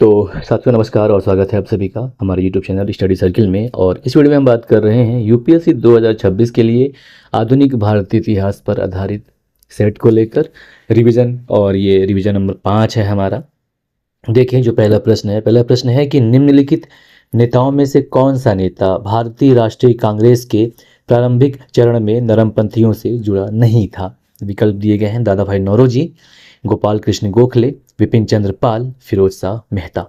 तो साथियों नमस्कार और स्वागत है आप सभी का हमारे YouTube चैनल स्टडी सर्किल में। और इस वीडियो में हम बात कर रहे हैं यूपीएससी 2026 के लिए आधुनिक भारतीय इतिहास पर आधारित सेट को लेकर रिवीजन। और ये रिवीजन नंबर 5 है हमारा। देखिए जो पहला प्रश्न है कि निम्नलिखित नेताओं में से कौन सा नेता भारतीय राष्ट्रीय कांग्रेस के प्रारंभिक चरण में नरमपंथियों से जुड़ा नहीं था। विकल्प दिए गए हैं दादा भाई नौरोजी, गोपाल कृष्ण गोखले, विपिन चंद्र पाल, फिरोज शाह मेहता।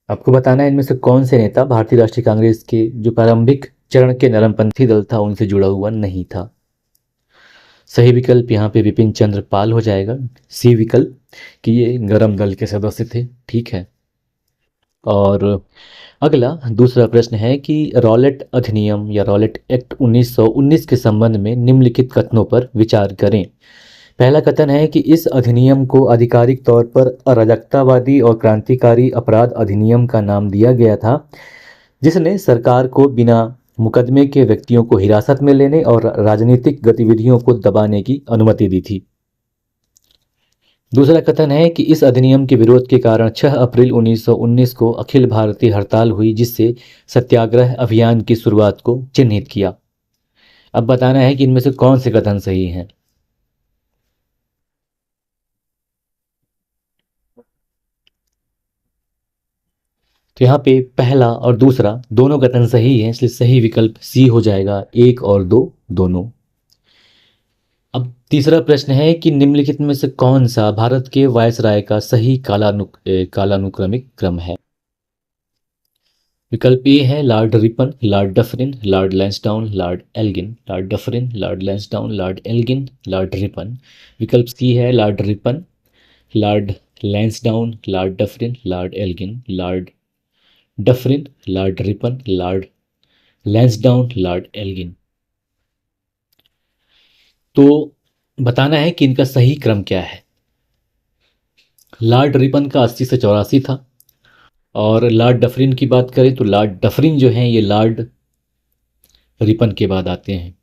आपको बताना है इनमें से कौन से नेता भारतीय राष्ट्रीय कांग्रेस के जो प्रारंभिक चरण के नरमपंथी दल था उनसे जुड़ा हुआ नहीं था। सही विकल्प यहाँ पे विपिन चंद्र पाल हो जाएगा, सी विकल्प कि ये गरम दल के सदस्य थे। ठीक है। और अगला दूसरा प्रश्न है कि रॉलेट अधिनियम या रॉलेट एक्ट 1919 के संबंध में निम्नलिखित कथनों पर विचार करें। पहला कथन है कि इस अधिनियम को आधिकारिक तौर पर अराजकतावादी और क्रांतिकारी अपराध अधिनियम का नाम दिया गया था, जिसने सरकार को बिना मुकदमे के व्यक्तियों को हिरासत में लेने और राजनीतिक गतिविधियों को दबाने की अनुमति दी थी। दूसरा कथन है कि इस अधिनियम के विरोध के कारण 6 अप्रैल 1919 को अखिल भारतीय हड़ताल हुई, जिससे सत्याग्रह अभियान की शुरुआत को चिन्हित किया। अब बताना है कि इनमें से कौन से कथन सही हैं। तो यहाँ पे पहला और दूसरा दोनों कथन सही हैं, इसलिए सही विकल्प सी हो जाएगा, 1 और 2 दोनों। अब तीसरा प्रश्न है कि निम्नलिखित में से कौन सा भारत के वायसराय का सही कालानुक्रमिक क्रम है। विकल्प ए है Lord Ripon, Lord Dufferin, Lord Lansdowne, Lord Elgin. Lord Dufferin, Lord Lansdowne, Lord Elgin, Lord Ripon. विकल्प सी है Lord Ripon, Lord Lansdowne, Lord Dufferin, Lord Elgin, Lord Dufferin, Lord Ripon, Lord Lansdowne, Lord Elgin. तो बताना है कि इनका सही क्रम क्या है। लॉर्ड रिपन का 80 से 84 था। और लॉर्ड डफरिन की बात करें तो लॉर्ड डफरिन जो हैं ये लॉर्ड रिपन के बाद आते हैं।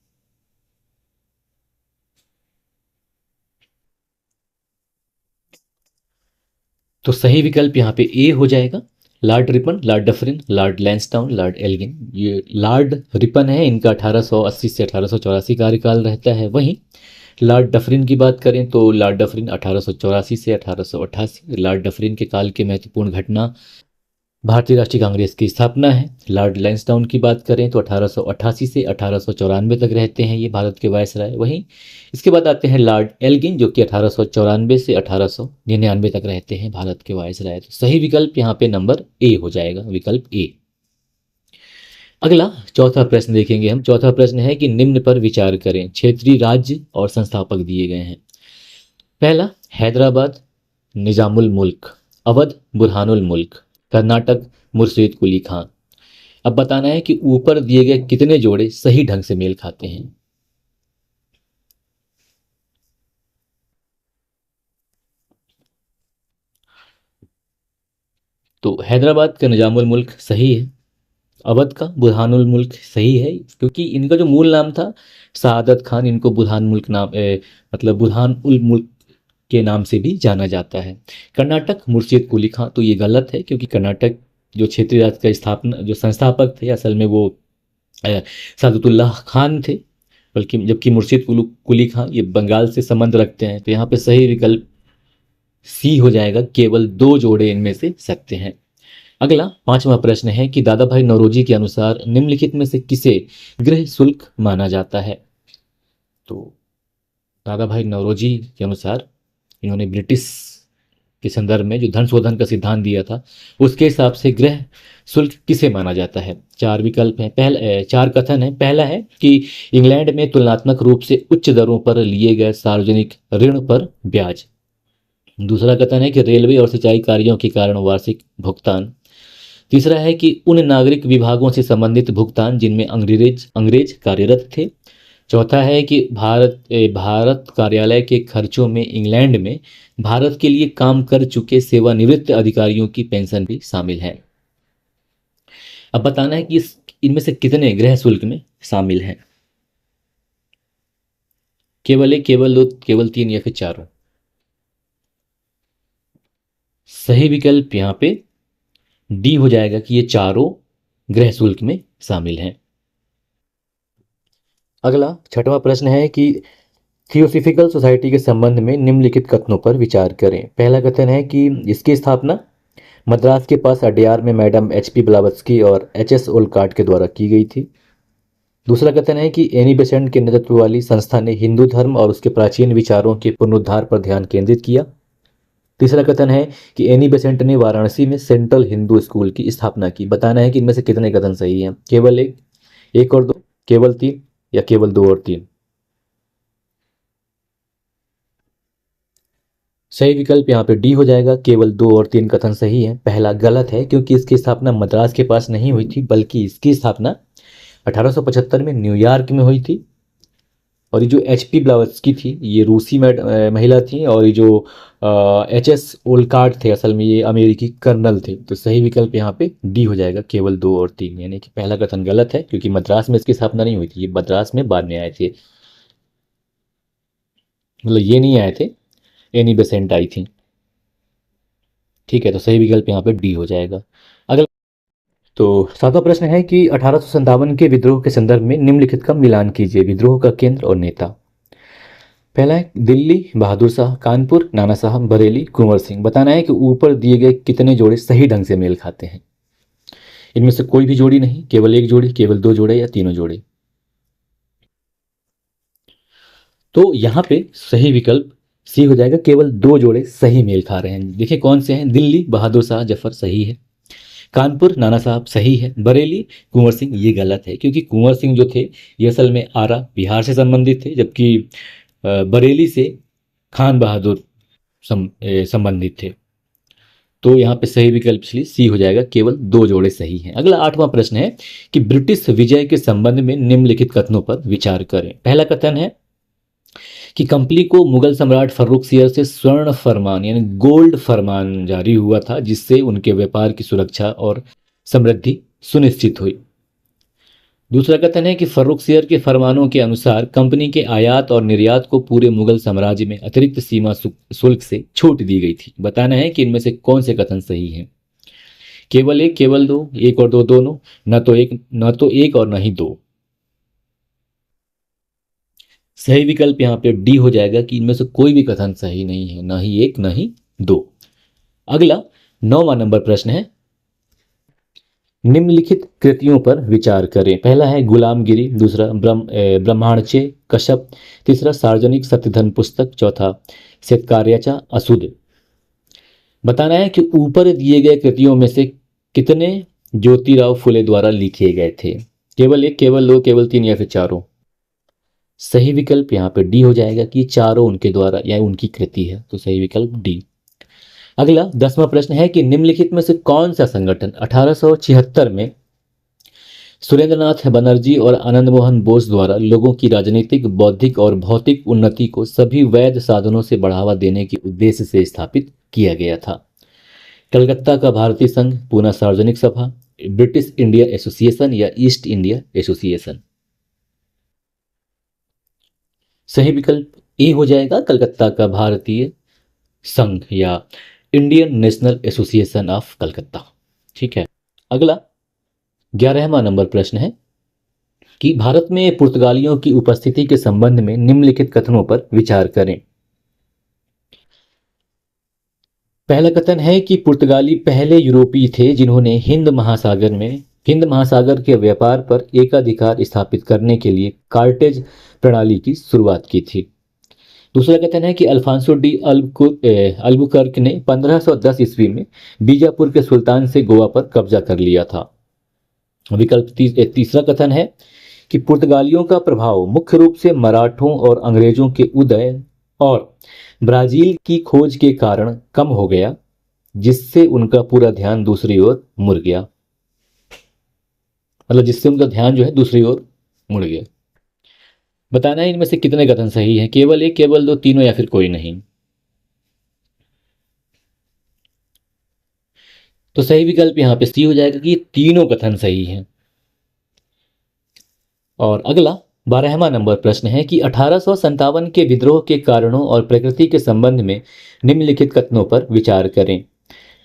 तो सही विकल्प यहाँ पे ए हो जाएगा, Lord Ripon, Lord Dufferin, Lord Lansdowne, Lord Elgin. ये लॉर्ड रिपन है, इनका 1880 से 1884 कार्यकाल रहता है। वहीं लॉर्ड डफरिन की बात करें तो लॉर्ड डफरिन 1884 से 1888। लॉर्ड डफरिन के काल की महत्वपूर्ण घटना भारतीय राष्ट्रीय कांग्रेस की स्थापना है। लॉर्ड लैंसडाउन की बात करें तो 1888 से 1894 तक रहते हैं ये भारत के वायसराय। वहीं इसके बाद आते हैं लॉर्ड एल्गिन, जो कि 1894 से 1899 तक रहते हैं भारत के वायसराय। तो सही विकल्प यहाँ पे नंबर ए हो जाएगा, विकल्प ए। अगला चौथा प्रश्न देखेंगे हम। चौथा प्रश्न है कि निम्न पर विचार करें। क्षेत्रीय राज्य और संस्थापक दिए गए हैं। पहला हैदराबाद निजामुल मुल्क, अवध बुरहानुल मुल्क, कर्नाटक मुर्शीद कुली खान। अब बताना है कि ऊपर दिए गए कितने जोड़े सही ढंग से मेल खाते हैं। तो हैदराबाद का निजामुल मुल्क सही है, अवध का बुरहानुल मुल्क सही है, क्योंकि इनका जो मूल नाम था सआदत खान, इनको बुरहान मुल्क मतलब बुरहान उल मुल्क के नाम से भी जाना जाता है। कर्नाटक मुर्शीद कुली खां, तो ये गलत है, क्योंकि कर्नाटक जो क्षेत्रीय राज्य का स्थापना जो संस्थापक थे असल में वो अ, सादतुल्लाह खान थे, बल्कि जबकि मुर्शीद कुली खां ये बंगाल से संबंध रखते हैं। तो यहाँ पे सही विकल्प सी हो जाएगा, केवल 2 जोड़े इनमें से सकते हैं। अगला पांचवा प्रश्न है कि दादा भाई नौरोजी के अनुसार निम्नलिखित में से किसे गृह शुल्क माना जाता है। तो दादा भाई नौरोजी के अनुसार इन्होंने ब्रिटिश के संदर्भ में जो धन शोधन का सिद्धांत दिया था उसके हिसाब से गृह शुल्क किसे माना जाता है। 4 विकल्प हैं, 4 कथन है। पहला है कि इंग्लैंड में तुलनात्मक रूप से उच्च दरों पर लिए गए सार्वजनिक ऋण पर ब्याज। दूसरा कथन है कि रेलवे और सिंचाई कार्यों के कारण वार्षिक भुगतान। तीसरा है कि उन नागरिक विभागों से संबंधित भुगतान जिनमें अंग्रेज अंग्रेज कार्यरत थे। चौथा है कि भारत कार्यालय के खर्चों में इंग्लैंड में भारत के लिए काम कर चुके सेवानिवृत्त अधिकारियों की पेंशन भी शामिल है। अब बताना है कि इनमें से कितने गृह शुल्क में शामिल हैं। केवल एक, केवल दो, केवल तीन या फिर चारों। सही विकल्प यहाँ पे डी हो जाएगा कि ये चारों गृह शुल्क में शामिल हैं। अगला छठवां प्रश्न है कि थियोसॉफिकल सोसाइटी के संबंध में निम्नलिखित कथनों पर विचार करें। पहला कथन है कि इसकी स्थापना मद्रास के पास अड्यार में मैडम एच.पी. ब्लावत्स्की और एच.एस. ओलकाट के द्वारा की गई थी। दूसरा कथन है कि एनी बेसेंट के नेतृत्व वाली संस्था ने हिंदू धर्म और उसके प्राचीन विचारों के पुनरुद्धार पर ध्यान केंद्रित किया। तीसरा कथन है कि एनी बेसेंट ने वाराणसी में सेंट्रल हिंदू स्कूल की स्थापना की। बताना है कि इनमें से कितने कथन सही हैं। केवल एक, एक और दो, केवल तीन या केवल दो और तीन। सही विकल्प यहाँ पे डी हो जाएगा, केवल दो और तीन कथन सही है। पहला गलत है क्योंकि इसकी स्थापना मद्रास के पास नहीं हुई थी, बल्कि इसकी स्थापना 1875 में न्यूयॉर्क में हुई थी। और ये जो एच.पी. ब्लावत्स्की थी ये रूसी महिला थी, और ये जो एच.एस. ओलकाट थे असल में ये अमेरिकी कर्नल थे। तो सही विकल्प यहाँ पे डी हो जाएगा, केवल दो और तीन। यानी कि पहला कथन गलत है क्योंकि मद्रास में इसकी स्थापना नहीं हुई थी, ये मद्रास में बाद में आए थे, मतलब ये नहीं आए थे, एनी बेसेंट आई थी। ठीक है, तो सही विकल्प यहाँ पे डी हो जाएगा। अगला, तो सातवां प्रश्न है कि 1857 के विद्रोह के संदर्भ में निम्नलिखित का मिलान कीजिए। विद्रोह का केंद्र और नेता। पहला है दिल्ली बहादुर शाह, कानपुर नाना साहब, बरेली कुंवर सिंह। बताना है कि ऊपर दिए गए कितने जोड़े सही ढंग से मेल खाते हैं। इनमें से कोई भी जोड़ी नहीं, केवल एक जोड़ी, केवल दो जोड़े या तीनों जोड़े। तो यहाँ पे सही विकल्प सी हो जाएगा, केवल दो जोड़े सही मेल खा रहे हैं। देखिए कौन से हैं। दिल्ली बहादुर शाह जफर सही है, कानपुर नाना साहब सही है, बरेली कुंवर सिंह ये गलत है क्योंकि कुंवर सिंह जो थे ये असल में आरा बिहार से संबंधित थे, जबकि बरेली से खान बहादुर संबंधित थे। तो यहाँ पे सही विकल्प इसलिए सी हो जाएगा, केवल दो जोड़े सही हैं। अगला आठवां प्रश्न है कि ब्रिटिश विजय के संबंध में निम्नलिखित कथनों पर विचार करें। पहला कथन है कि कंपनी को मुगल सम्राट फर्रुखसियर से स्वर्ण फरमान यानी गोल्ड फरमान जारी हुआ था, जिससे उनके व्यापार की सुरक्षा और समृद्धि सुनिश्चित हुई। दूसरा कथन है कि फर्रुखसियर के फरमानों के अनुसार कंपनी के आयात और निर्यात को पूरे मुगल साम्राज्य में अतिरिक्त सीमा शुल्क से छूट दी गई थी। बताना है कि इनमें से कौन से कथन सही हैं। केवल एक, केवल दो, एक और दो दोनों, न तो एक और न ही दो। सही विकल्प यहाँ पे डी हो जाएगा कि इनमें से कोई भी कथन सही नहीं है, ना ही एक ना ही दो। अगला 9वां नंबर प्रश्न है, निम्नलिखित कृतियों पर विचार करें। पहला है गुलामगिरी, दूसरा ब्रह्मांडचे कश्यप, तीसरा सार्वजनिक सत्यधन पुस्तक, चौथा शेतकार्याचा असूद। बताना है कि ऊपर दिए गए कृतियों में से कितने ज्योतिराव फुले द्वारा लिखे गए थे। केवल एक, केवल दो, केवल तीन या फिर चारों। सही विकल्प यहाँ पे डी हो जाएगा कि चारों उनके द्वारा या उनकी कृति है, तो सही विकल्प डी। अगला 10वां प्रश्न है कि निम्नलिखित में से कौन सा संगठन 1876 में सुरेंद्रनाथ बनर्जी और आनंद मोहन बोस द्वारा लोगों की राजनीतिक, बौद्धिक और भौतिक उन्नति को सभी वैध साधनों से बढ़ावा देने के उद्देश्य से स्थापित किया गया था। कलकत्ता का भारतीय संघ, पूना सार्वजनिक सभा, ब्रिटिश इंडिया एसोसिएशन या ईस्ट इंडिया एसोसिएशन। सही विकल्प ए हो जाएगा, कलकत्ता का भारतीय संघ या Indian national association of Calcutta. ठीक है। अगला 11वां नंबर प्रश्न है कि भारत में पुर्तगालियों की उपस्थिति के संबंध में निम्नलिखित कथनों पर विचार करें। पहला कथन है कि पुर्तगाली पहले यूरोपीय थे जिन्होंने हिंद महासागर के व्यापार पर एकाधिकार स्थापित करने के लिए कार्टेज प्रणाली की शुरुआत की थी। दूसरा कथन है कि अल्फांसो डी अल्बुकर्क ने 1510 ईस्वी में बीजापुर के सुल्तान से गोवा पर कब्जा कर लिया था। तीसरा कथन है कि पुर्तगालियों का प्रभाव मुख्य रूप से मराठों और अंग्रेजों के उदय और ब्राजील की खोज के कारण कम हो गया, जिससे उनका पूरा ध्यान दूसरी ओर मुड़ गया, मतलब जिससे उनका ध्यान जो है दूसरी ओर मुड़ गया। बताना है इनमें से कितने कथन सही हैं। केवल एक, केवल दो, तीनों या फिर कोई नहीं। तो सही विकल्प यहां पे सी हो जाएगा कि ये तीनों कथन सही हैं। और अगला 12वां नंबर प्रश्न है कि 1857 के विद्रोह के कारणों और प्रकृति के संबंध में निम्नलिखित कथनों पर विचार करें।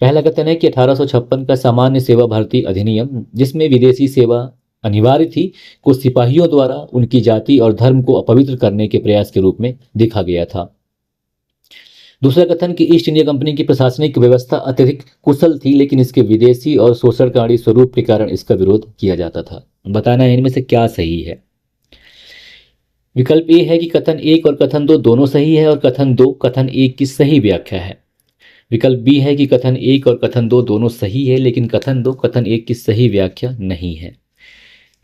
पहला कथन है कि 1856 का सामान्य सेवा भर्ती अधिनियम, जिसमें विदेशी सेवा अनिवार्य थी, को सिपाहियों द्वारा उनकी जाति और धर्म को अपवित्र करने के प्रयास के रूप में देखा गया था। दूसरा कथन कि ईस्ट इंडिया कंपनी की प्रशासनिक व्यवस्था अत्यधिक कुशल थी, लेकिन इसके विदेशी और शोषणकारी स्वरूप के कारण इसका विरोध किया जाता था। बताना है इनमें से क्या सही है। विकल्प ए है कि कथन एक और कथन दो दोनों सही है और कथन दो कथन एक की सही व्याख्या है। विकल्प बी है कि कथन एक और कथन दो दोनों सही है, लेकिन कथन दो कथन एक की सही व्याख्या नहीं है।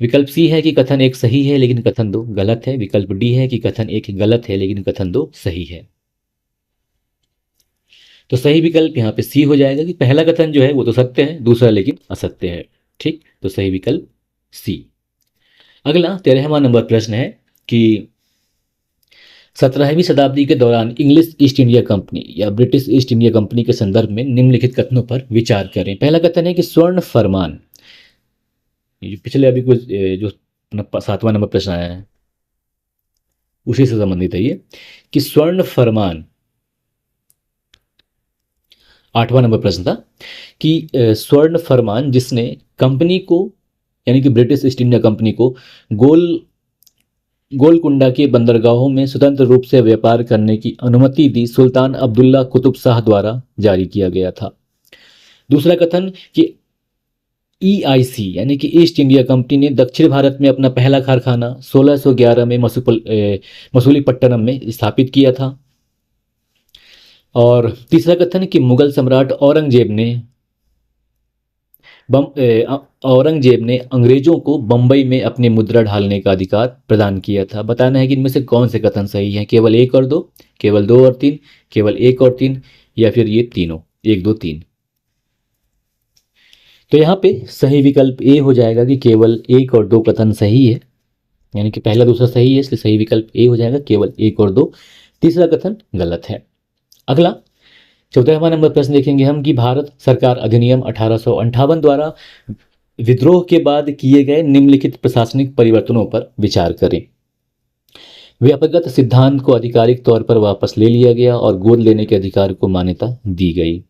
विकल्प सी है कि कथन एक सही है लेकिन कथन दो गलत है। विकल्प डी है कि कथन एक गलत है लेकिन कथन दो सही है। तो सही विकल्प यहाँ पे सी हो जाएगा कि पहला कथन जो है वो तो सत्य है, दूसरा लेकिन असत्य है। ठीक, तो सही विकल्प सी। अगला 13वां नंबर प्रश्न है कि 17वीं शताब्दी के दौरान इंग्लिश ईस्ट इंडिया कंपनी या ब्रिटिश ईस्ट इंडिया कंपनी के संदर्भ में निम्नलिखित कथनों पर विचार करें। पहला कथन है कि स्वर्ण फरमान, ये पिछले अभी कुछ जो 7वां नंबर प्रश्न आया है उसी से संबंधित है ये, कि स्वर्ण फरमान 8वां नंबर प्रश्न था कि स्वर्ण फरमान जिसने कंपनी को यानी कि ब्रिटिश ईस्ट इंडिया कंपनी को गोलकुंडा के बंदरगाहों में स्वतंत्र रूप से व्यापार करने की अनुमति दी, सुल्तान अब्दुल्ला कुतुब शाह द्वारा जारी किया गया था। दूसरा कथन कि ईआईसी यानी कि ईस्ट इंडिया कंपनी ने दक्षिण भारत में अपना पहला कारखाना 1611 में मसूलीपट्टनम में स्थापित किया था। और तीसरा कथन है कि मुगल सम्राट औरंगजेब ने अंग्रेजों को बंबई में अपनी मुद्रा ढालने का अधिकार प्रदान किया था। बताना है कि इनमें से कौन से कथन सही हैं, केवल एक और दो, केवल दो और तीन, केवल एक और तीन, या फिर ये तीनों, एक दो तीन। तो यहाँ पे सही विकल्प ए हो जाएगा कि केवल एक और दो कथन सही है, यानी कि पहला दूसरा सही है, इसलिए सही विकल्प ए हो जाएगा, केवल एक और दो, तीसरा कथन गलत है। अगला 14वां नंबर प्रश्न देखेंगे हम कि भारत सरकार अधिनियम 1858 द्वारा विद्रोह के बाद किए गए निम्नलिखित प्रशासनिक परिवर्तनों पर विचार करें। व्यापकगत सिद्धांत को आधिकारिक तौर पर वापस ले लिया गया और गोद लेने के अधिकार को मान्यता दी गई।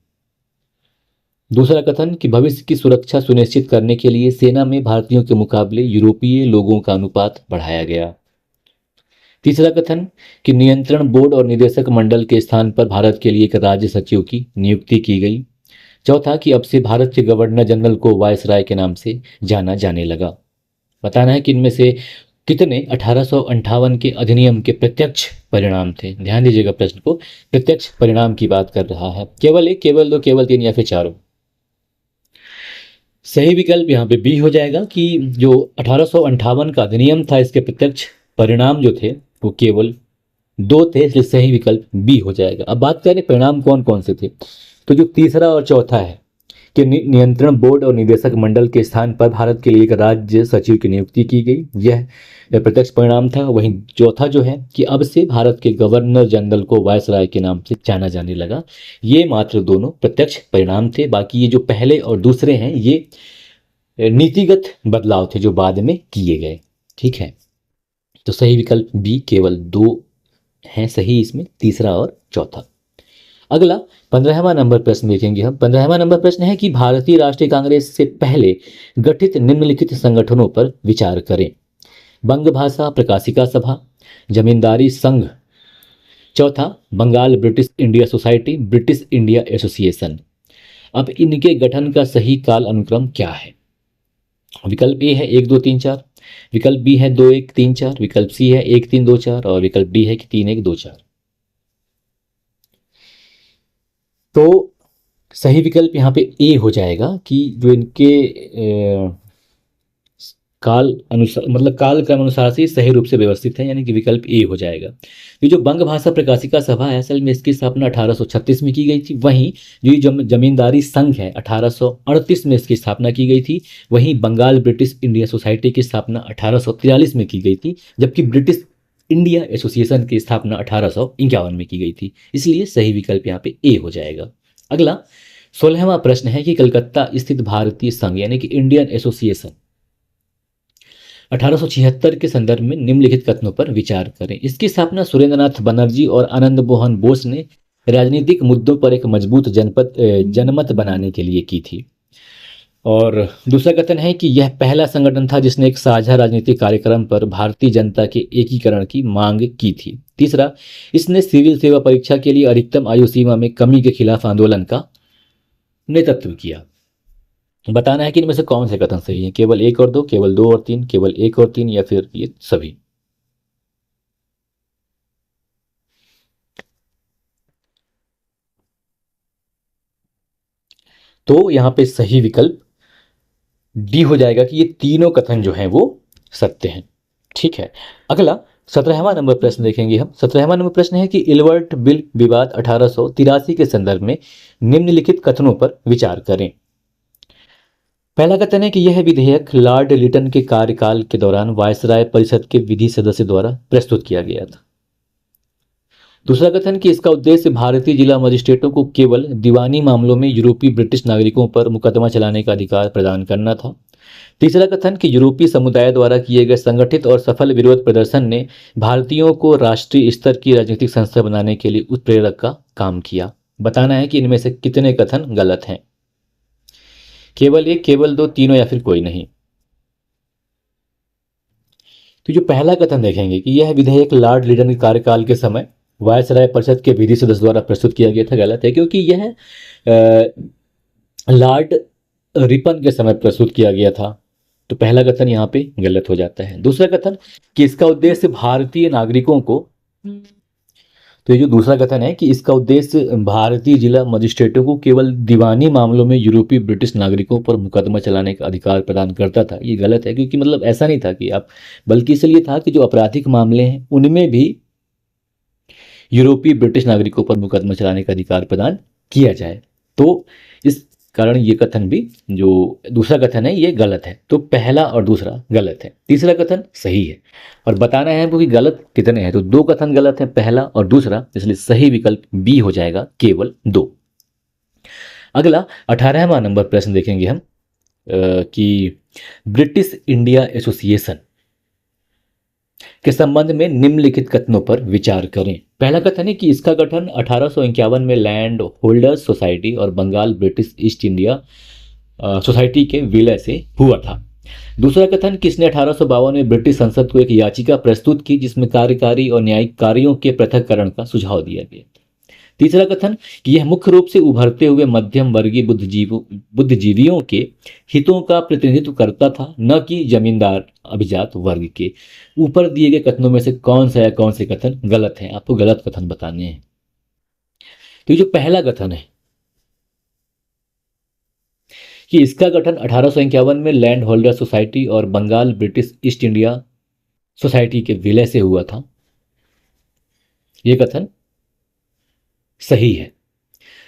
दूसरा कथन कि भविष्य की सुरक्षा सुनिश्चित करने के लिए सेना में भारतीयों के मुकाबले यूरोपीय लोगों का अनुपात बढ़ाया गया। तीसरा कथन कि नियंत्रण बोर्ड और निदेशक मंडल के स्थान पर भारत के लिए एक राज्य सचिव की नियुक्ति की गई। चौथा कि अब से भारत के गवर्नर जनरल को वायसराय के नाम से जाना जाने लगा। बताना है कि इनमें से कितने 1858 के अधिनियम के प्रत्यक्ष परिणाम थे। ध्यान दीजिएगा, प्रश्न को प्रत्यक्ष परिणाम की बात कर रहा है। केवल एक, केवल दो, केवल तीन, या फिर चारों। सही विकल्प यहाँ पे बी हो जाएगा कि जो 1858 का अधिनियम था इसके प्रत्यक्ष परिणाम जो थे वो केवल दो थे, इसलिए सही विकल्प बी हो जाएगा। अब बात करें परिणाम कौन कौन से थे, तो जो तीसरा और चौथा है कि नियंत्रण बोर्ड और निदेशक मंडल के स्थान पर भारत के लिए एक राज्य सचिव की नियुक्ति की गई, यह प्रत्यक्ष परिणाम था। वहीं चौथा जो है कि अब से भारत के गवर्नर जनरल को वायसराय के नाम से जाना जाने लगा, ये मात्र दोनों प्रत्यक्ष परिणाम थे। बाकी ये जो पहले और दूसरे हैं ये नीतिगत बदलाव थे जो बाद में किए गए। ठीक है, तो सही विकल्प बी, केवल दो हैं सही इसमें, तीसरा और चौथा। अगला 15वां नंबर प्रश्न देखेंगे हम। 15वां नंबर प्रश्न है कि भारतीय राष्ट्रीय कांग्रेस से पहले गठित निम्नलिखित संगठनों पर विचार करें। बंग भाषा प्रकाशिका सभा, जमींदारी संघ, चौथा Bengal British India society, British India association. अब इनके गठन का सही काल अनुक्रम क्या है। विकल्प ए है 1 2 3 4, विकल्प बी है 2 1 3 4, विकल्प सी है 1 3 2 4 और विकल्प डी है कि 3 1 2 4। तो सही विकल्प यहाँ पे ए हो जाएगा कि जो इनके काल अनुसार मतलब काल क्रम अनुसार से सही रूप से व्यवस्थित है, यानी कि विकल्प ए हो जाएगा। ये जो बंग भाषा प्रकाशिका सभा है असल में इसकी स्थापना 1836 में की गई थी। वहीं जो जमींदारी संघ है 1838 में इसकी स्थापना की गई थी। वहीं बंगाल ब्रिटिश इंडिया सोसाइटी की स्थापना 1843 में की गई थी, जबकि ब्रिटिश इंडिया एसोसिएशन की स्थापना 1851 में की गई थी। इसलिए सही विकल्प यहाँ पे ए हो जाएगा। अगला 16वां प्रश्न है कि कलकत्ता स्थित भारतीय संघ यानी कि इंडियन एसोसिएशन 1876 के संदर्भ में निम्नलिखित कथनों पर विचार करें। इसकी स्थापना सुरेंद्रनाथ बनर्जी और आनंद मोहन बोस ने राजनीतिक मुद्दों पर एक मजबूत जनमत बनाने के लिए की थी। और दूसरा कथन है कि यह पहला संगठन था जिसने एक साझा राजनीतिक कार्यक्रम पर भारतीय जनता के एकीकरण की मांग की थी। तीसरा, इसने सिविल सेवा परीक्षा के लिए अधिकतम आयु सीमा में कमी के खिलाफ आंदोलन का नेतृत्व किया। बताना है कि इनमें से कौन से कथन सही है, केवल एक और दो, केवल दो और तीन, केवल एक और तीन, या फिर ये सभी। तो यहां पे सही विकल्प डी हो जाएगा कि ये तीनों कथन जो हैं वो सत्य हैं। ठीक है, अगला 17वां नंबर प्रश्न देखेंगे हम। 17वां नंबर प्रश्न है कि इल्बर्ट बिल विवाद 1883 के संदर्भ में निम्नलिखित कथनों पर विचार करें। पहला कथन है कि यह विधेयक लॉर्ड लिटन के कार्यकाल के दौरान वायसराय परिषद के विधि सदस्य द्वारा प्रस्तुत किया गया था। दूसरा कथन कि इसका उद्देश्य भारतीय जिला मजिस्ट्रेटों को केवल दीवानी मामलों में यूरोपीय ब्रिटिश नागरिकों पर मुकदमा चलाने का अधिकार प्रदान करना था। तीसरा कथन कि यूरोपीय समुदाय द्वारा किए गए संगठित और सफल विरोध प्रदर्शन ने भारतीयों को राष्ट्रीय स्तर की राजनीतिक संस्था बनाने के लिए उत्प्रेरक का काम किया। बताना है कि इनमें से कितने कथन गलत हैं, केवल एक, केवल दो, तीनों, या फिर कोई नहीं। तो जो पहला कथन देखेंगे कि यह विधेयक लॉर्ड लिटन के कार्यकाल के समय वायसराय परिषद के विधि सदस्य द्वारा प्रस्तुत किया गया था, गलत है, क्योंकि यह लॉर्ड रिपन के समय प्रस्तुत किया गया था। तो पहला कथन यहाँ पे गलत हो जाता है। दूसरा कथन कि इसका उद्देश्य भारतीय नागरिकों को, तो ये जो दूसरा कथन है कि इसका उद्देश्य भारतीय जिला मजिस्ट्रेटों को केवल दीवानी मामलों में यूरोपीय ब्रिटिश नागरिकों पर मुकदमा चलाने का अधिकार प्रदान करता था, ये गलत है, क्योंकि मतलब ऐसा नहीं था कि आप, बल्कि इसलिए था कि जो आपराधिक मामले हैं उनमें भी यूरोपीय ब्रिटिश नागरिकों पर मुकदमा चलाने का अधिकार प्रदान किया जाए। तो इस कारण ये कथन भी, जो दूसरा कथन है, ये गलत है। तो पहला और दूसरा गलत है, तीसरा कथन सही है। और बताना है हमको कि गलत कितने हैं। तो दो कथन गलत हैं, पहला और दूसरा, इसलिए सही विकल्प बी हो जाएगा, केवल दो। अगला 18वां नंबर प्रश्न देखेंगे हम कि ब्रिटिश इंडिया एसोसिएशन के संबंध में निम्नलिखित कथनों पर विचार करें। पहला कथन है कि इसका गठन 1851 में लैंड होल्डर्स सोसाइटी और Bengal British East India society के विलय से हुआ था। दूसरा कथन कि इसने 1852 में ब्रिटिश संसद को एक याचिका प्रस्तुत की जिसमें कार्यकारी और न्यायिक कार्यों के पृथक्करण का सुझाव दिया गया। तीसरा कथन कि यह मुख्य रूप से उभरते हुए मध्यम वर्गीय बुद्धिजीवियों के हितों का प्रतिनिधित्व करता था, न कि जमींदार अभिजात वर्ग के। ऊपर दिए गए कथनों में से कौन सा या कौन से कथन गलत हैं, आपको गलत कथन बताने हैं। तो जो पहला कथन है कि इसका गठन 1851 में लैंड होल्डर सोसाइटी और Bengal British East India society के विलय से हुआ था, यह कथन सही है।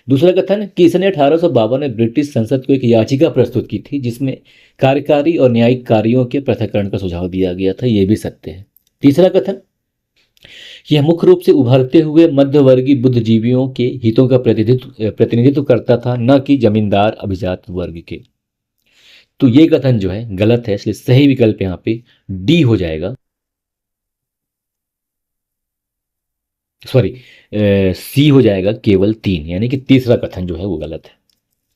दूसरा कथन कि इसने 1852 में ब्रिटिश संसद को एक याचिका प्रस्तुत की थी जिसमें कार्यकारी और न्यायिक कार्यों के पृथक्करण का सुझाव दिया गया था, यह भी सत्य है। तीसरा कथन यह मुख्य रूप से उभरते हुए मध्यवर्गीय बुद्धिजीवियों के हितों का प्रतिनिधित्व करता था, न कि जमींदार अभिजात वर्ग के। तो ये कथन जो है गलत है, इसलिए सही विकल्प यहां पे डी हो जाएगा, सॉरी सी हो जाएगा, केवल तीन, यानी कि तीसरा कथन जो है वो गलत है।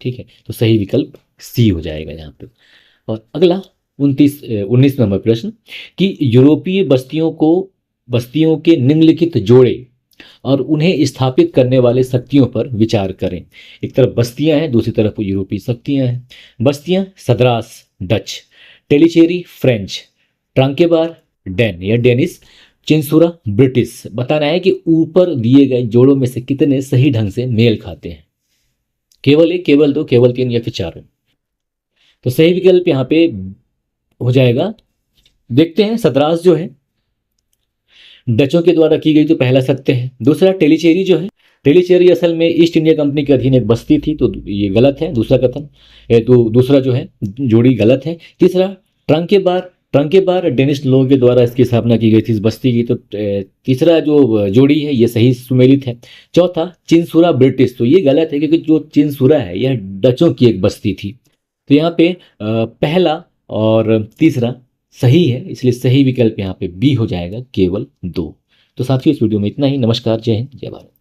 ठीक है, तो सही विकल्प सी हो जाएगा यहाँ पे। और अगला 19 नंबर प्रश्न कि यूरोपीय बस्तियों के निम्नलिखित जोड़े और उन्हें स्थापित करने वाले शक्तियों पर विचार करें। एक तरफ बस्तियां हैं, दूसरी तरफ यूरोपीय शक्तियां हैं। बस्तियां सद्रास डच, टेलीचेरी फ्रेंच, ट्रांकेबार डेन या डेनिस, चिंसुरा ब्रिटिश। बताना है कि ऊपर दिए गए जोड़ों में से कितने सही ढंग से मेल खाते हैं, केवल एक, केवल दो, केवल तीन, या फिर चार। तो सही विकल्प यहाँ पे हो जाएगा, देखते हैं, सद्रास जो है डचों के द्वारा की गई, तो पहला सत्य है। दूसरा टेलीचेरी जो है, टेलीचेरी असल में ईस्ट इंडिया कंपनी के अधीन एक बस्ती थी, तो ये गलत है दूसरा कथन, तो दूसरा जो है जोड़ी गलत है। तीसरा ट्रंकेबार डेनिश लोगों के द्वारा इसकी स्थापना की गई थी इस बस्ती की, तो तीसरा जो जोड़ी है ये सही सुमेलित है। चौथा चिंसुरा ब्रिटिश, तो ये गलत है क्योंकि जो चिंसुरा है यह डचों की एक बस्ती थी। तो यहाँ पे पहला और तीसरा सही है, इसलिए सही विकल्प यहाँ पे बी हो जाएगा, केवल दो। तो साथियों इस वीडियो में इतना ही। नमस्कार, जय हिंद, जय भारत।